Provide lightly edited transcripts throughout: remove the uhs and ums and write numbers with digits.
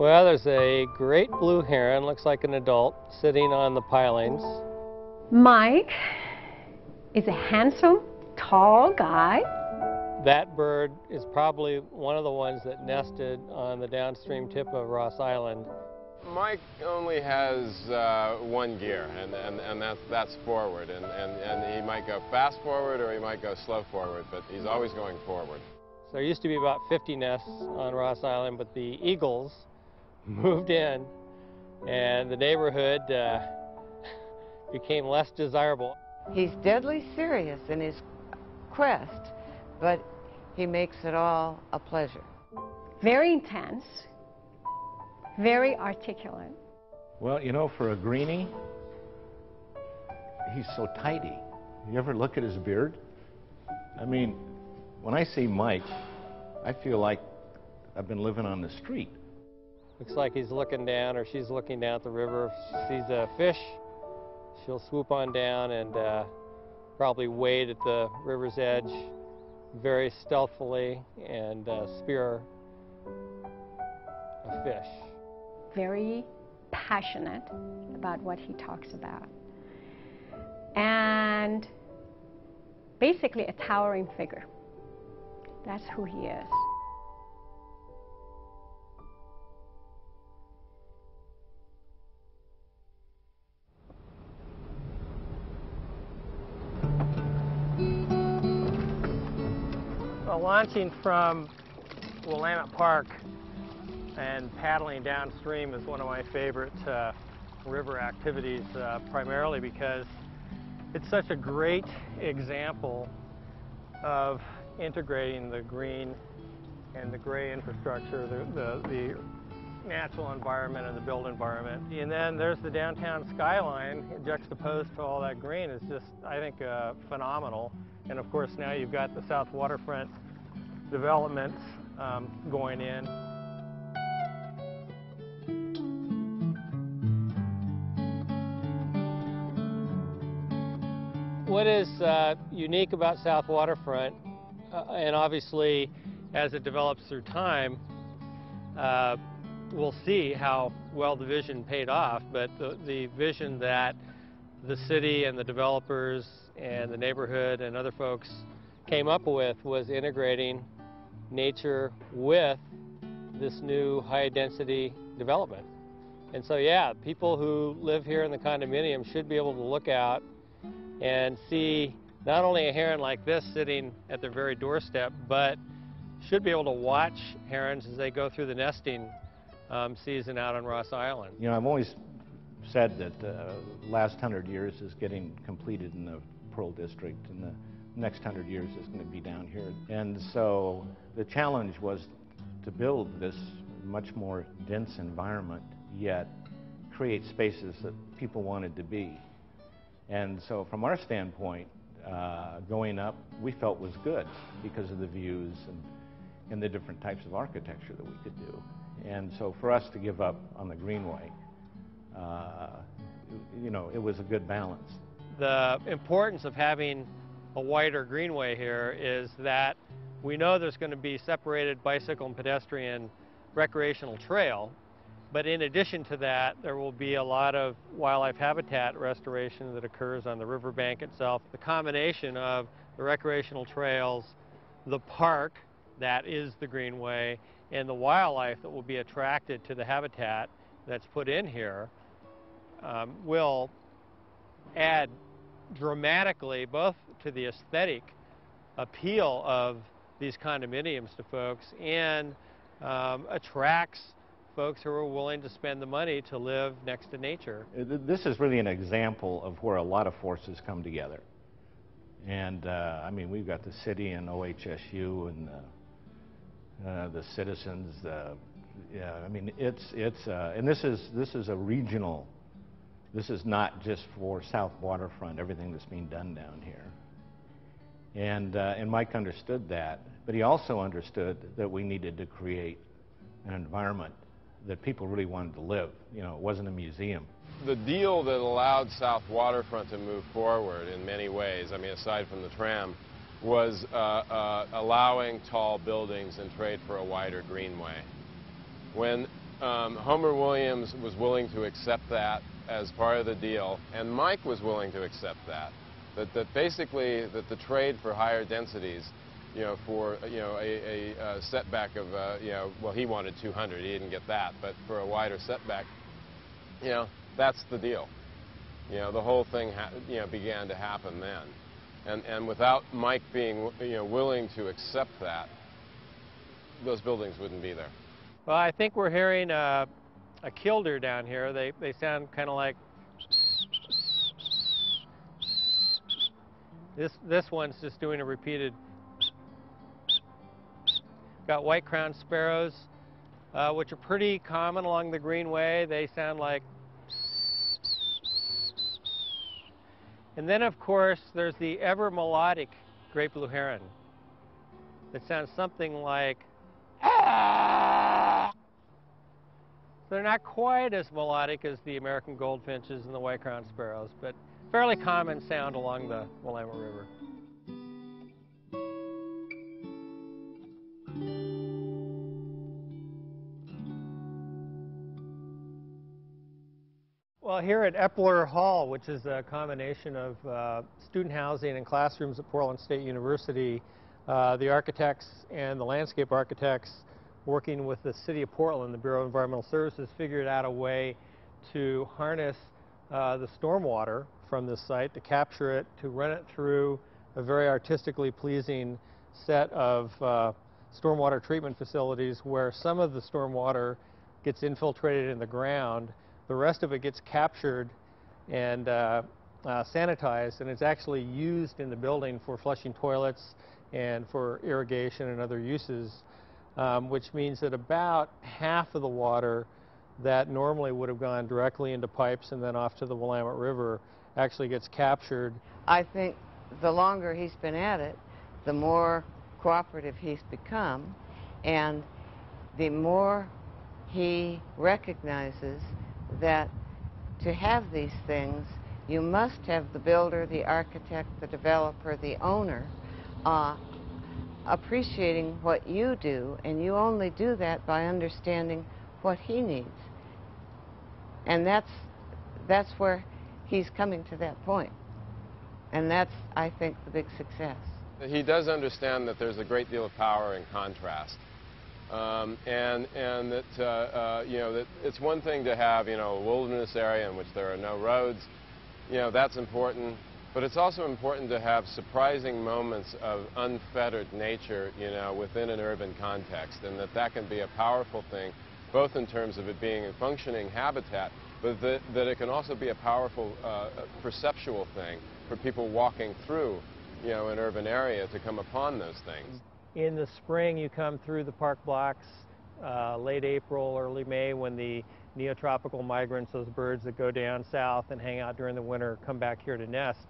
Well, there's a great blue heron, looks like an adult, sitting on the pilings. Mike is a handsome, tall guy. That bird is probably one of the ones that nested on the downstream tip of Ross Island. Mike only has one gear, and that's forward, and he might go fast forward or he might go slow forward, but he's always going forward. So there used to be about 50 nests on Ross Island, but the eagles moved in, and the neighborhood became less desirable. He's deadly serious in his quest, but he makes it all a pleasure. Very intense, very articulate. Well, you know, for a greenie, he's so tidy. You ever look at his beard? I mean, when I see Mike, I feel like I've been living on the street. Looks like he's looking down, or she's looking down at the river. If she sees a fish, she'll swoop on down and probably wade at the river's edge very stealthily and spear a fish. Very passionate about what he talks about. And basically a towering figure. That's who he is. Launching from Willamette Park and paddling downstream is one of my favorite river activities, primarily because it's such a great example of integrating the green and the gray infrastructure, the natural environment and the built environment. And then there's the downtown skyline juxtaposed to all that green is just, I think, phenomenal. And of course now you've got the South Waterfront developments going in. What is unique about South Waterfront, and obviously as it develops through time, we'll see how well the vision paid off, but the vision that the city and the developers and the neighborhood and other folks came up with was integrating nature with this new high-density development. And so yeah, people who live here in the condominium should be able to look out and see not only a heron like this sitting at their very doorstep, but should be able to watch herons as they go through the nesting season out on Ross Island. You know, I've always said that the last 100 years is getting completed in the Pearl District, and the next 100 years is going to be down here. And so the challenge was to build this much more dense environment, yet create spaces that people wanted to be. And so from our standpoint, going up, we felt was good because of the views and the different types of architecture that we could do. And so for us to give up on the Greenway, you know, it was a good balance. The importance of having a wider greenway here is that we know there's going to be separated bicycle and pedestrian recreational trail, but in addition to that, there will be a lot of wildlife habitat restoration that occurs on the riverbank itself. The combination of the recreational trails, the park that is the greenway, and the wildlife that will be attracted to the habitat that's put in here will add dramatically both to the aesthetic appeal of these condominiums to folks and attracts folks who are willing to spend the money to live next to nature. This is really an example of where a lot of forces come together. And I mean, we've got the city and OHSU and the citizens. Yeah, I mean, and this is a regional. This is not just for South Waterfront, everything that's being done down here. And Mike understood that, but he also understood that we needed to create an environment that people really wanted to live. You know, it wasn't a museum. The deal that allowed South Waterfront to move forward in many ways, I mean, aside from the tram, was allowing tall buildings and trade for a wider greenway. When Homer Williams was willing to accept that as part of the deal, and Mike was willing to accept that. That basically that the trade for higher densities, for a setback of well, he wanted 200, he didn't get that, but for a wider setback, that's the deal. The whole thing began to happen then, and without Mike being willing to accept that, those buildings wouldn't be there. Well, I think we're hearing a kilder down here. They sound kind of like this one's just doing a repeated. Got white-crowned sparrows, which are pretty common along the Greenway. They sound like. And then, of course, there's the ever melodic great blue heron that sounds something like. They're not quite as melodic as the American goldfinches and the white-crowned sparrows, but fairly common sound along the Willamette River. Well, here at Epler Hall, which is a combination of student housing and classrooms at Portland State University, the architects and the landscape architects working with the City of Portland, the Bureau of Environmental Services, figured out a way to harness the stormwater from this site, to capture it, to run it through a very artistically pleasing set of stormwater treatment facilities where some of the stormwater gets infiltrated in the ground, the rest of it gets captured and sanitized, and it's actually used in the building for flushing toilets and for irrigation and other uses, which means that about half of the water that normally would have gone directly into pipes and then off to the Willamette River actually gets captured. I think the longer he's been at it, the more cooperative he's become, and the more he recognizes that to have these things, you must have the builder, the architect, the developer, the owner appreciating what you do, and you only do that by understanding what he needs. And that's where he's coming to that point. And that's, I think, the big success. He does understand that there's a great deal of power in contrast. And that, that it's one thing to have, a wilderness area in which there are no roads. That's important. But it's also important to have surprising moments of unfettered nature, within an urban context, and that can be a powerful thing, both in terms of it being a functioning habitat, but that it can also be a powerful perceptual thing for people walking through, an urban area to come upon those things. In the spring, you come through the park blocks, late April, early May, when the neotropical migrants, those birds that go down south and hang out during the winter, come back here to nest.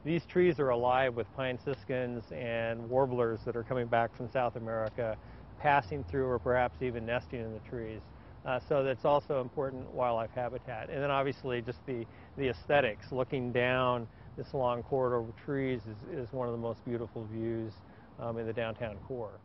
These trees are alive with pine siskins and warblers that are coming back from South America, passing through or perhaps even nesting in the trees. So that's also important wildlife habitat. And then obviously just the aesthetics. Looking down this long corridor of trees is one of the most beautiful views in the downtown core.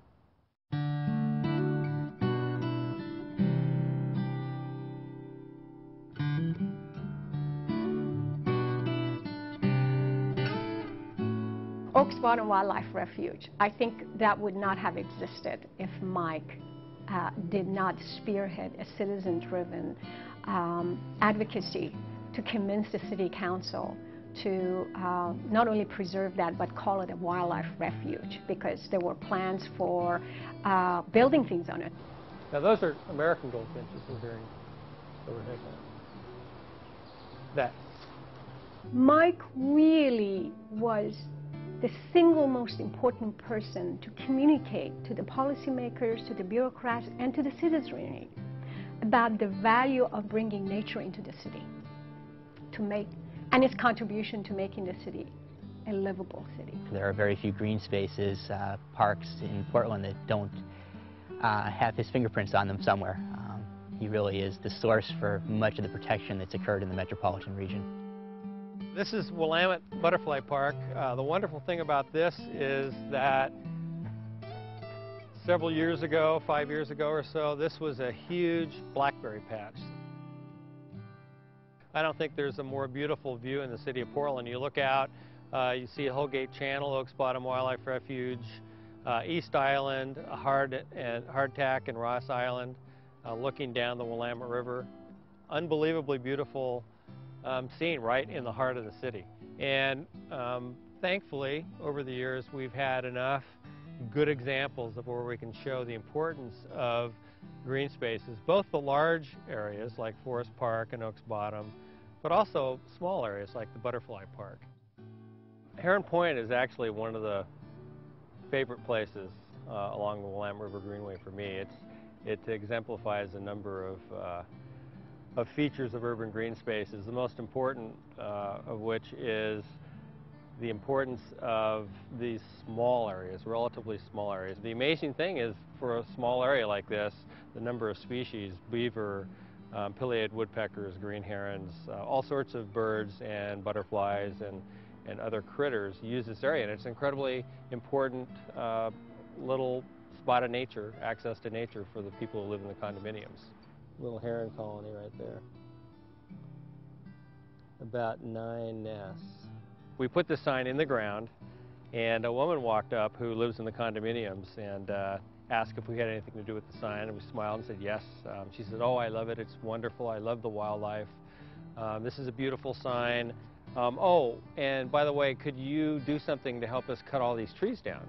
Oaks Bottom Wildlife Refuge. I think that would not have existed if Mike did not spearhead a citizen-driven advocacy to convince the City Council to not only preserve that, but call it a wildlife refuge, because there were plans for building things on it. Now those are American goldfinches we're hearing overhead. That. Mike really was the single most important person to communicate to the policymakers, to the bureaucrats, and to the citizenry about the value of bringing nature into the city, and its contribution to making the city a livable city. There are very few green spaces, parks in Portland that don't have his fingerprints on them somewhere. He really is the source for much of the protection that's occurred in the metropolitan region. This is Willamette Butterfly Park. The wonderful thing about this is that Several years ago, 5 years ago or so, this was a huge blackberry patch. I don't think there's a more beautiful view in the city of Portland. You look out, you see Holgate Channel, Oaks Bottom Wildlife Refuge, East Island, Hardtack and Ross Island, looking down the Willamette River. Unbelievably beautiful scene right in the heart of the city. And thankfully, over the years, we've had enough good examples of where we can show the importance of green spaces, both the large areas like Forest Park and Oaks Bottom, but also small areas like the Butterfly Park. Heron Point is actually one of the favorite places along the Willamette River Greenway for me. It exemplifies a number of features of urban green spaces, the most important of which is the importance of these small areas, relatively small areas. The amazing thing is, for a small area like this, the number of species, beaver, pileated woodpeckers, green herons, all sorts of birds and butterflies and other critters use this area, and it's an incredibly important little spot of nature, access to nature for the people who live in the condominiums. Little heron colony right there. About 9 nests. We put this sign in the ground, and a woman walked up who lives in the condominiums and asked if we had anything to do with the sign, and we smiled and said yes. She said, "Oh, I love it, it's wonderful, I love the wildlife. This is a beautiful sign. Oh, and by the way, could you do something to help us cut all these trees down?"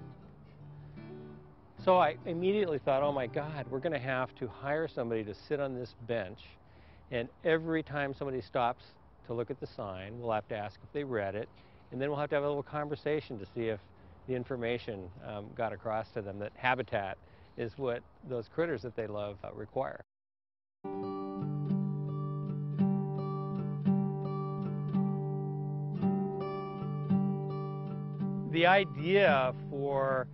So I immediately thought, oh my God, we're going to have to hire somebody to sit on this bench, and every time somebody stops to look at the sign, we'll have to ask if they read it, and then we'll have to have a little conversation to see if the information got across to them that habitat is what those critters that they love require. The idea for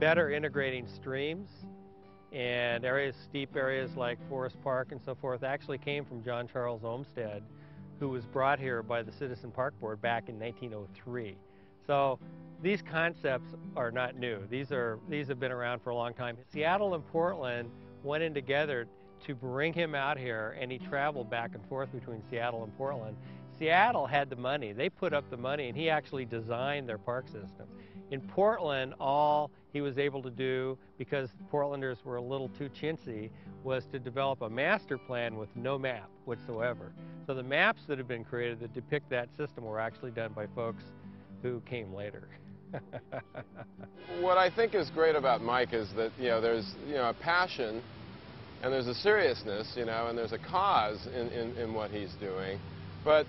better integrating streams and areas, steep areas like Forest Park and so forth, actually came from John Charles Olmsted, who was brought here by the Citizen Park Board back in 1903. So these concepts are not new. These have been around for a long time. Seattle and Portland went in together to bring him out here, and he traveled back and forth between Seattle and Portland. Seattle had the money. They put up the money, and he actually designed their park system. In Portland, all he was able to do, because Portlanders were a little too chintzy, was to develop a master plan with no map whatsoever. So the maps that have been created that depict that system were actually done by folks who came later. What I think is great about Mike is that, there's, a passion, and there's a seriousness, and there's a cause in what he's doing. But,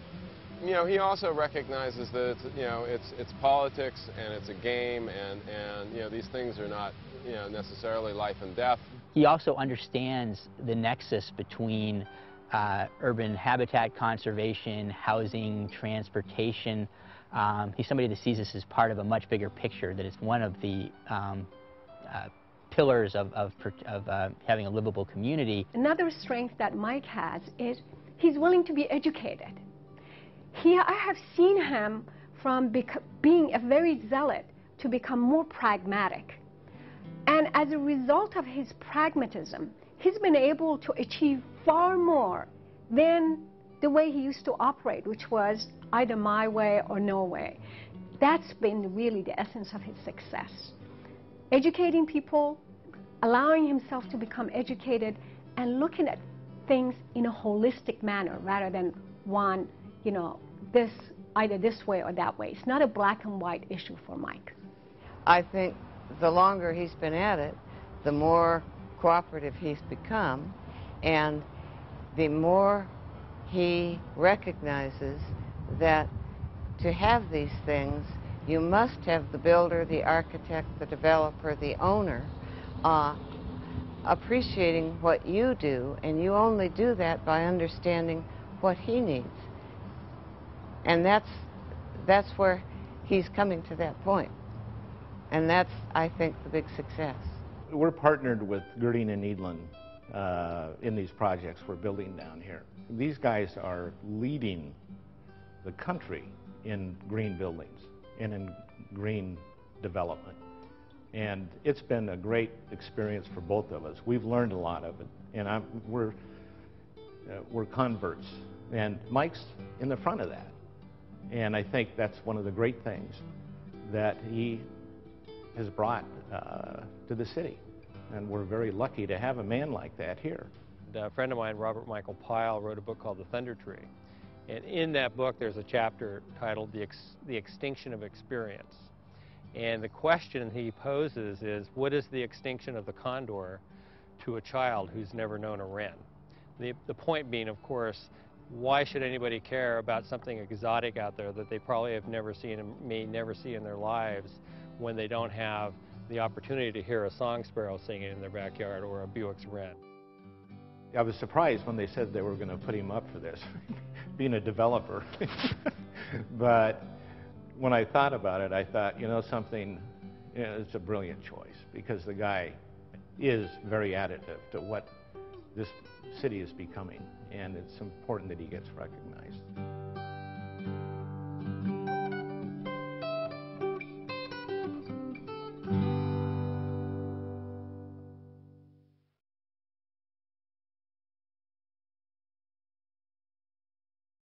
he also recognizes that it's politics and it's a game, and these things are not, necessarily life and death. He also understands the nexus between urban habitat conservation, housing, transportation. He's somebody that sees this as part of a much bigger picture, that it's one of the pillars of having a livable community. Another strength that Mike has is he's willing to be educated. I have seen him from being a very zealot to become more pragmatic. And as a result of his pragmatism, he's been able to achieve far more than the way he used to operate, which was either my way or no way. That's been really the essence of his success. Educating people, allowing himself to become educated, and looking at things in a holistic manner rather than one, either this way or that way. It's not a black and white issue for Mike. I think the longer he's been at it, the more cooperative he's become, and the more he recognizes that to have these things, you must have the builder, the architect, the developer, the owner appreciating what you do, and you only do that by understanding what he needs. And that's where he's coming to that point. And that's, I think, the big success. We're partnered with Girding and Needland in these projects we're building down here. These guys are leading the country in green buildings and in green development. And it's been a great experience for both of us. We've learned a lot of it, and we're converts. And Mike's in the front of that. And I think that's one of the great things that he has brought to the city. And we're very lucky to have a man like that here. A friend of mine, Robert Michael Pyle, wrote a book called The Thunder Tree. And in that book, there's a chapter titled The Extinction of Experience. And the question he poses is, what is the extinction of the condor to a child who's never known a wren? The point being, of course, why should anybody care about something exotic out there that they probably have never seen and may never see in their lives when they don't have the opportunity to hear a song sparrow singing in their backyard or a Buick's wren? I was surprised when they said they were going to put him up for this, being a developer. But when I thought about it, I thought, you know something, it's a brilliant choice, because the guy is very additive to what this city is becoming, and it's important that he gets recognized.